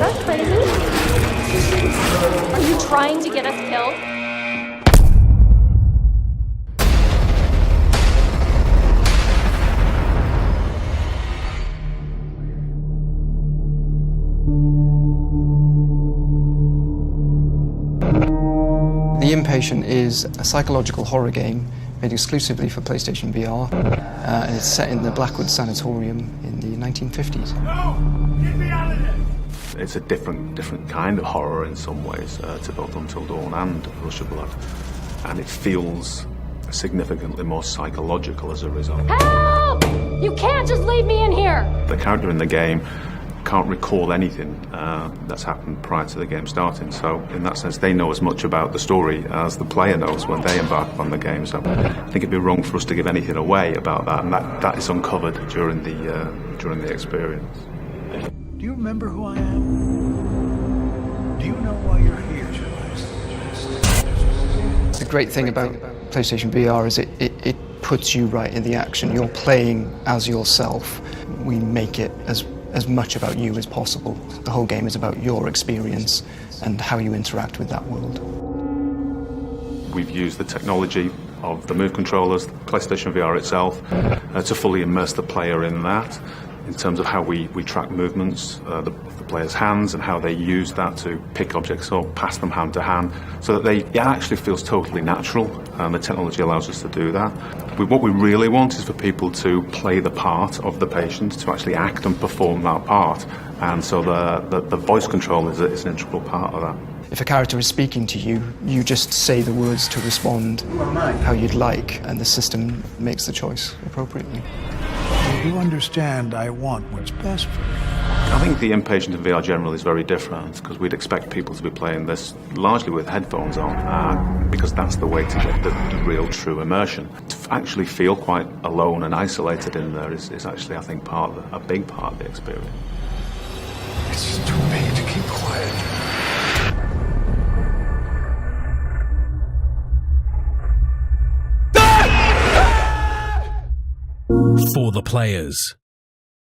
that crazy? Are you trying to get us killed? The Inpatient is a psychological horror game made exclusively for PlayStation VR. And it's set in the Blackwood Sanatorium in the 1950s. No! Get me out of there! It's a different kind of horror in some ways to both Until Dawn and Rush of Blood. And it feels significantly more psychological as a result. Help! You can't just leave me in here! The character in the game can't recall anything that's happened prior to the game starting, so in that sense they know as much about the story as the player knows when they embark on the game. So I think it'd be wrong for us to give anything away about that, and that is uncovered during the experience. Do you remember who I am? Do you know why you're here? The great thing about PlayStation VR is it puts you right in the action. You're playing as yourself. We make it as much about you as possible. The whole game is about your experience and how you interact with that world. We've used the technology of the Move controllers, the PlayStation VR itself, to fully immerse the player in that, in terms of how we track movements, the player's hands, and how they use that to pick objects up, pass them hand to hand, so that it actually feels totally natural, and the technology allows us to do that. What we really want is for people to play the part of the patient, to actually act and perform that part, and so the voice control is an integral part of that. If a character is speaking to you, you just say the words to respond how you'd like, and the system makes the choice appropriately. You understand I want what's best for you. I think the Inpatient in VR generally is very different, because we'd expect people to be playing this largely with headphones on, because that's the way to get the real true immersion. To actually feel quite alone and isolated in there is actually, I think, a big part of the experience. It's too big to keep quiet. For the players.